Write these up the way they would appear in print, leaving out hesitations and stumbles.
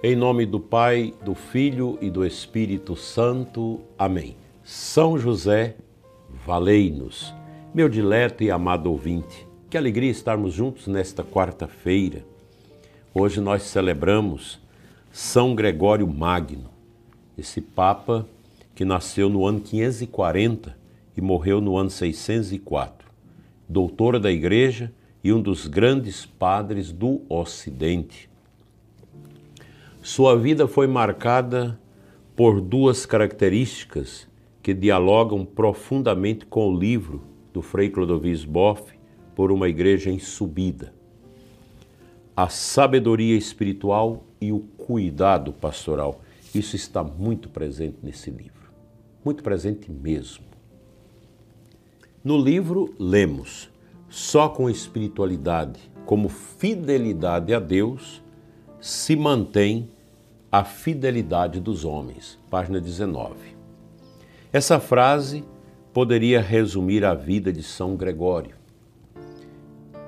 Em nome do Pai, do Filho e do Espírito Santo. Amém. São José, valei-nos. Meu dileto e amado ouvinte, que alegria estarmos juntos nesta quarta-feira. Hoje nós celebramos São Gregório Magno, esse Papa que nasceu no ano 540 e morreu no ano 604. Doutor da Igreja e um dos grandes padres do Ocidente. Sua vida foi marcada por duas características que dialogam profundamente com o livro do Frei Clodovis Boff, Por uma Igreja em Subida. A sabedoria espiritual e o cuidado pastoral. Isso está muito presente nesse livro. Muito presente mesmo. No livro lemos: só com espiritualidade, como fidelidade a Deus, se mantém a fidelidade dos homens. Página 19. Essa frase poderia resumir a vida de São Gregório.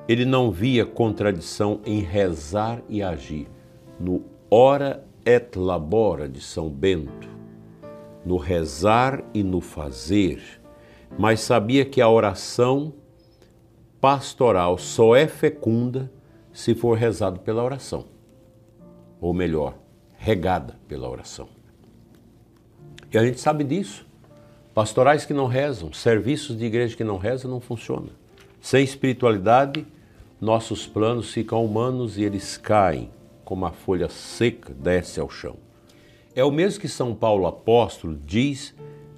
Ele não via contradição em rezar e agir, no ora et labora de São Bento, no rezar e no fazer, mas sabia que a oração pastoral só é fecunda se for rezado pela oração. Ou melhor, regada pela oração. E a gente sabe disso. Pastorais que não rezam, serviços de igreja que não rezam, não funcionam. Sem espiritualidade, nossos planos ficam humanos e eles caem, como a folha seca desce ao chão. É o mesmo que São Paulo apóstolo diz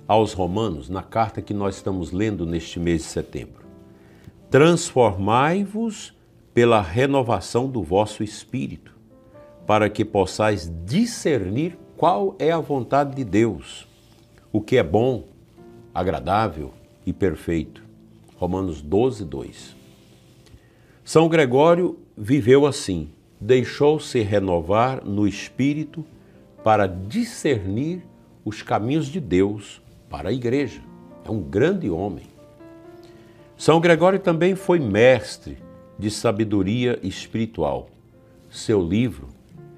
aos romanos, na carta que nós estamos lendo neste mês de setembro. Transformai-vos pela renovação do vosso espírito, para que possais discernir qual é a vontade de Deus, o que é bom, agradável e perfeito. Romanos 12, 2. São Gregório viveu assim, deixou-se renovar no espírito para discernir os caminhos de Deus para a igreja. É um grande homem. São Gregório também foi mestre de sabedoria espiritual. Seu livro,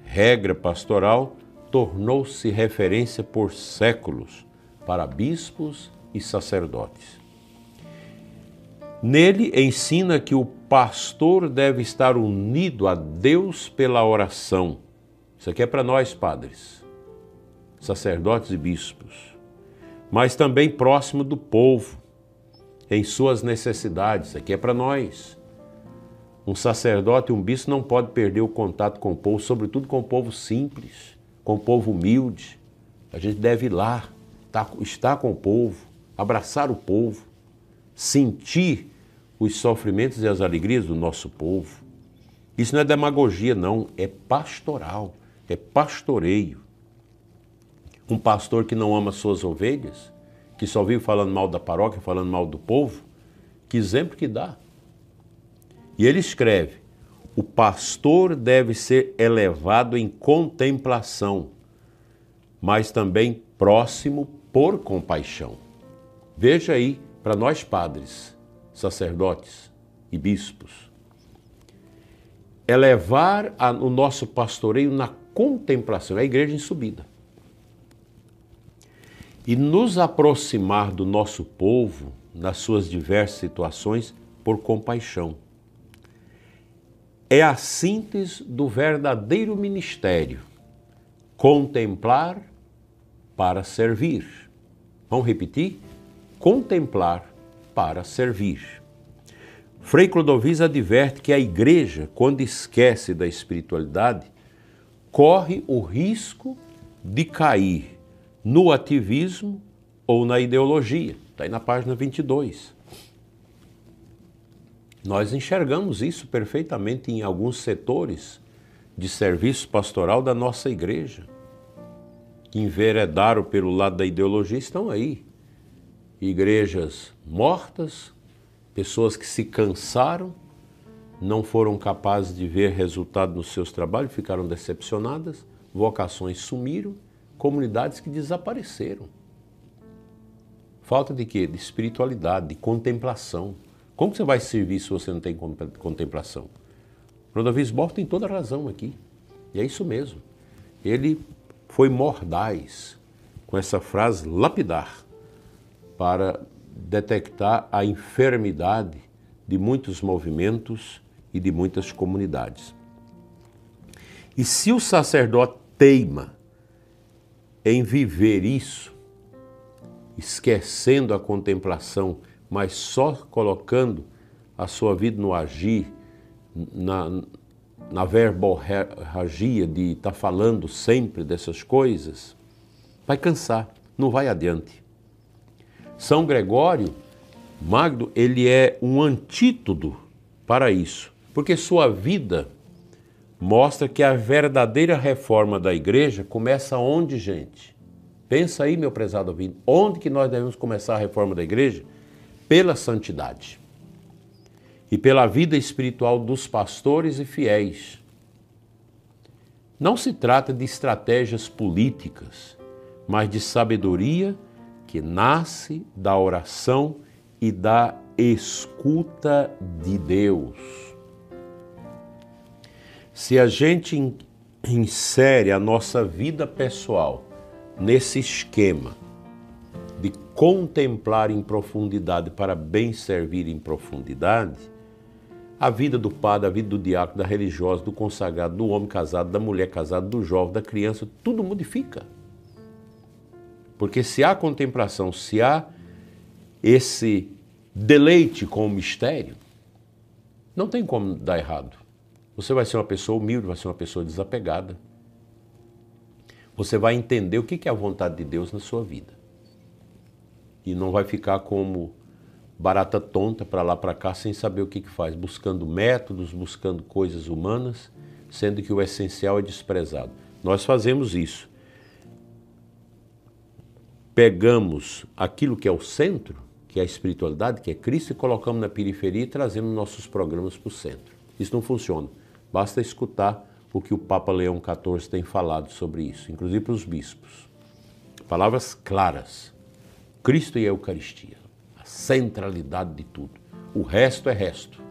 Regra Pastoral, tornou-se referência por séculos para bispos e sacerdotes. Nele ensina que o pastor deve estar unido a Deus pela oração. Isso aqui é para nós, padres, sacerdotes e bispos, mas também próximo do povo, em suas necessidades. Isso aqui é para nós. Um sacerdote e um bispo não pode perder o contato com o povo, sobretudo com o povo simples, com o povo humilde. A gente deve ir lá, estar com o povo, abraçar o povo, sentir os sofrimentos e as alegrias do nosso povo. Isso não é demagogia, não, é pastoral, é pastoreio. Um pastor que não ama suas ovelhas, que só vive falando mal da paróquia, falando mal do povo, que exemplo que dá. E ele escreve: o pastor deve ser elevado em contemplação, mas também próximo por compaixão. Veja aí, para nós padres, sacerdotes e bispos, elevar o nosso pastoreio na contemplação, é a igreja em subida. E nos aproximar do nosso povo, nas suas diversas situações, por compaixão. É a síntese do verdadeiro ministério. Contemplar para servir. Vamos repetir? Contemplar para servir. Frei Clodovis adverte que a igreja, quando esquece da espiritualidade, corre o risco de cair no ativismo ou na ideologia. Está aí na página 22. Nós enxergamos isso perfeitamente em alguns setores de serviço pastoral da nossa igreja, que enveredaram pelo lado da ideologia, estão aí. Igrejas mortas, pessoas que se cansaram, não foram capazes de ver resultado nos seus trabalhos, ficaram decepcionadas, vocações sumiram, comunidades que desapareceram. Falta de quê? De espiritualidade, de contemplação. Como que você vai servir se você não tem contemplação? Clodovis Boff tem toda a razão aqui. E é isso mesmo. ele foi mordaz com essa frase lapidar para detectar a enfermidade de muitos movimentos e de muitas comunidades. E se o sacerdote teima em viver isso, esquecendo a contemplação, mas só colocando a sua vida no agir, na verborragia de estar falando sempre dessas coisas, vai cansar, não vai adiante. São Gregório Magno, ele é um antídoto para isso, porque sua vida mostra que a verdadeira reforma da igreja começa onde, gente? Pensa aí, meu prezado ouvinte, onde que nós devemos começar a reforma da igreja? Pela santidade e pela vida espiritual dos pastores e fiéis. Não se trata de estratégias políticas, mas de sabedoria que nasce da oração e da escuta de Deus. Se a gente insere a nossa vida pessoal nesse esquema de contemplar em profundidade para bem servir em profundidade, a vida do padre, a vida do diácono, da religiosa, do consagrado, do homem casado, da mulher casada, do jovem, da criança, tudo modifica. Porque se há contemplação, se há esse deleite com o mistério, não tem como dar errado. Você vai ser uma pessoa humilde, vai ser uma pessoa desapegada. Você vai entender o que é a vontade de Deus na sua vida. E não vai ficar como barata tonta para lá para cá sem saber o que faz, buscando métodos, buscando coisas humanas, sendo que o essencial é desprezado. Nós fazemos isso. Pegamos aquilo que é o centro, que é a espiritualidade, que é Cristo, e colocamos na periferia e trazemos nossos programas para o centro. Isso não funciona. Basta escutar o que o Papa Leão XIV tem falado sobre isso, inclusive para os bispos. Palavras claras. Cristo e a Eucaristia. A centralidade de tudo. O resto é resto.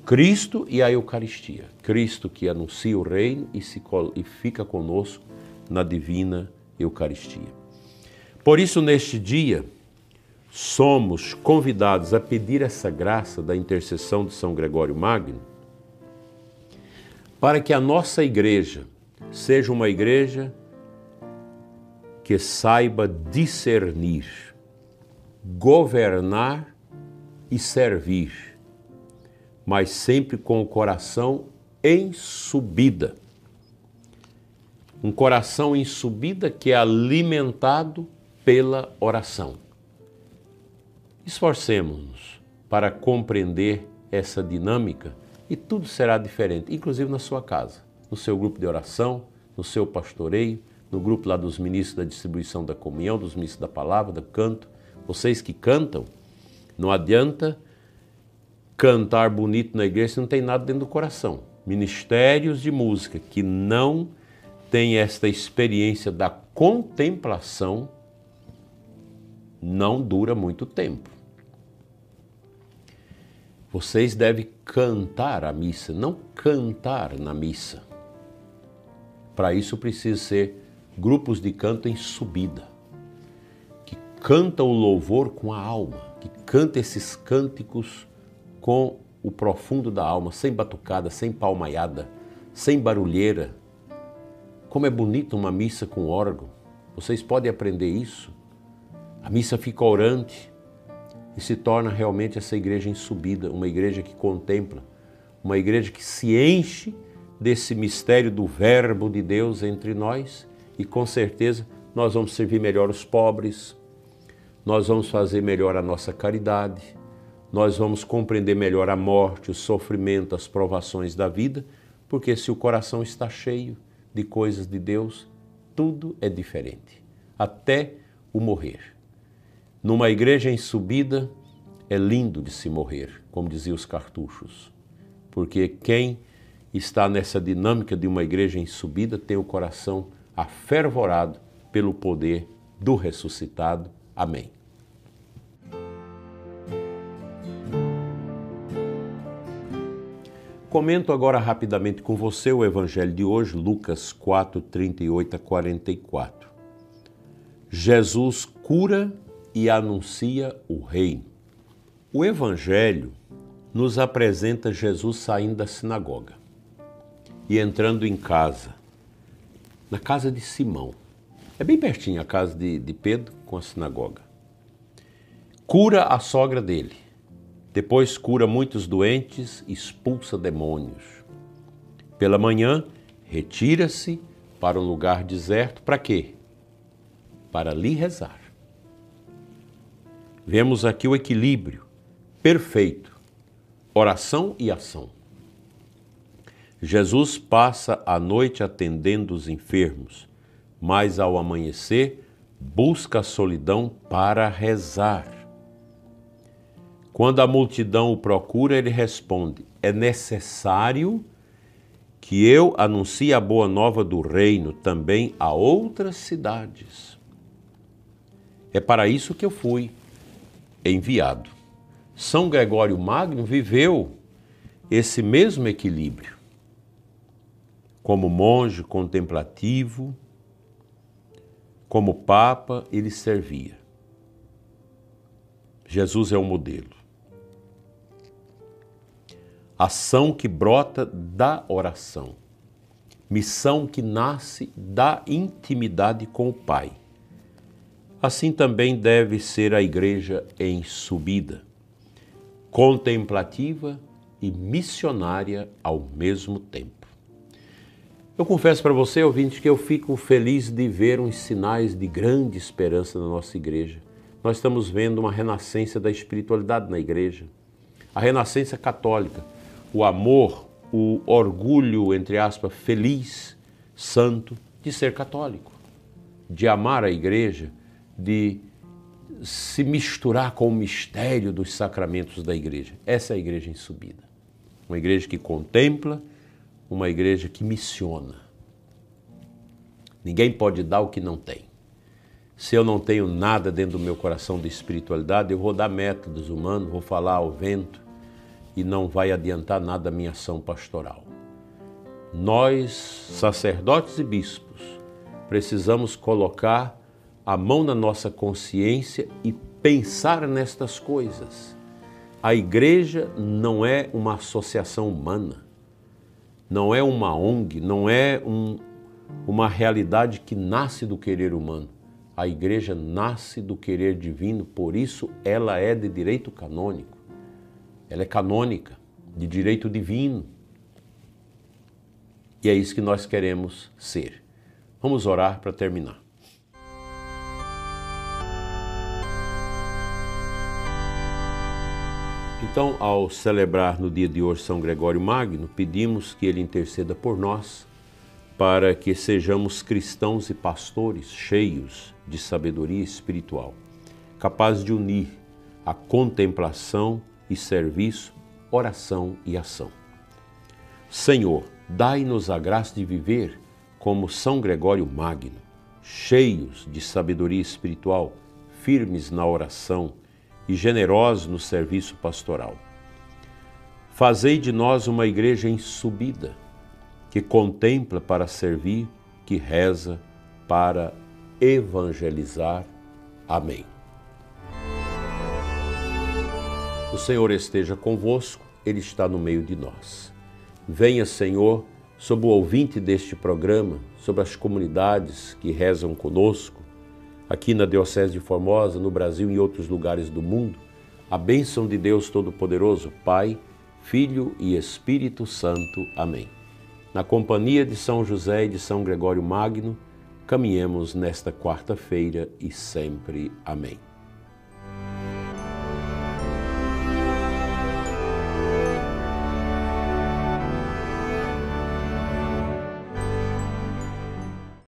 Cristo e a Eucaristia. Cristo que anuncia o reino e fica conosco na divina Eucaristia. Por isso, neste dia, somos convidados a pedir essa graça da intercessão de São Gregório Magno, para que a nossa igreja seja uma igreja que saiba discernir, governar e servir, mas sempre com o coração em subida. Um coração em subida que é alimentado pela oração. Esforcemos-nos para compreender essa dinâmica e tudo será diferente, inclusive na sua casa, no seu grupo de oração, no seu pastoreio, no grupo lá dos ministros da distribuição da comunhão, dos ministros da palavra, do canto. Vocês que cantam, não adianta cantar bonito na igreja se não tem nada dentro do coração. Ministérios de música que não têm esta experiência da contemplação não dura muito tempo. Vocês devem cantar a missa, não cantar na missa. Para isso precisa ser grupos de canto em subida, que cantam o louvor com a alma, que canta esses cânticos com o profundo da alma, sem batucada, sem palmaiada, sem barulheira. Como é bonito uma missa com órgão. Vocês podem aprender isso. A missa fica orante e se torna realmente essa igreja em subida, uma igreja que contempla, uma igreja que se enche desse mistério do verbo de Deus entre nós e com certeza nós vamos servir melhor os pobres, nós vamos fazer melhor a nossa caridade, nós vamos compreender melhor a morte, o sofrimento, as provações da vida, porque se o coração está cheio de coisas de Deus, tudo é diferente, até o morrer. Numa igreja em subida, é lindo de se morrer, como diziam os cartuchos, porque quem está nessa dinâmica de uma igreja em subida tem o coração afervorado pelo poder do ressuscitado. Amém. Comento agora rapidamente com você o Evangelho de hoje, Lucas 4, 38 a 44. Jesus cura e anuncia o reino. O Evangelho nos apresenta Jesus saindo da sinagoga e entrando em casa, na casa de Simão. É bem pertinho a casa de Pedro com a sinagoga. Cura a sogra dele. Depois cura muitos doentes, expulsa demônios. Pela manhã, retira-se para um lugar deserto. Para quê? Para lhe rezar. Vemos aqui o equilíbrio perfeito, oração e ação. Jesus passa a noite atendendo os enfermos, mas ao amanhecer busca a solidão para rezar. Quando a multidão o procura, ele responde: é necessário que eu anuncie a boa nova do reino também a outras cidades. É para isso que eu fui enviado. São Gregório Magno viveu esse mesmo equilíbrio. Como monge contemplativo, como papa, ele servia. Jesus é o modelo. Ação que brota da oração. Missão que nasce da intimidade com o Pai. Assim também deve ser a igreja em subida, contemplativa e missionária ao mesmo tempo. Eu confesso para você, ouvinte, que eu fico feliz de ver uns sinais de grande esperança na nossa igreja. Nós estamos vendo uma renascença da espiritualidade na igreja, a renascença católica, o amor, o orgulho, entre aspas, feliz, santo, de ser católico, de amar a igreja, de se misturar com o mistério dos sacramentos da igreja. Essa é a igreja em subida. Uma igreja que contempla, uma igreja que missiona. Ninguém pode dar o que não tem. Se eu não tenho nada dentro do meu coração de espiritualidade, eu vou dar métodos humanos, vou falar ao vento e não vai adiantar nada a minha ação pastoral. Nós, sacerdotes e bispos, precisamos colocar a mão na nossa consciência e pensar nestas coisas. A igreja não é uma associação humana, não é uma ONG, não é uma realidade que nasce do querer humano. A igreja nasce do querer divino, por isso ela é de direito canônico. Ela é canônica, de direito divino. E é isso que nós queremos ser. Vamos orar para terminar. Então, ao celebrar no dia de hoje São Gregório Magno, pedimos que ele interceda por nós, para que sejamos cristãos e pastores cheios de sabedoria espiritual, capazes de unir a contemplação e serviço, oração e ação. Senhor, dai-nos a graça de viver como São Gregório Magno, cheios de sabedoria espiritual, firmes na oração e generosos no serviço pastoral. Fazei de nós uma igreja em subida, que contempla para servir, que reza para evangelizar. Amém. O Senhor esteja convosco, Ele está no meio de nós. Venha, Senhor, sobre o ouvinte deste programa, sobre as comunidades que rezam conosco, aqui na Diocese de Formosa, no Brasil e em outros lugares do mundo, a bênção de Deus Todo-Poderoso, Pai, Filho e Espírito Santo. Amém. Na companhia de São José e de São Gregório Magno, caminhemos nesta quarta-feira e sempre. Amém.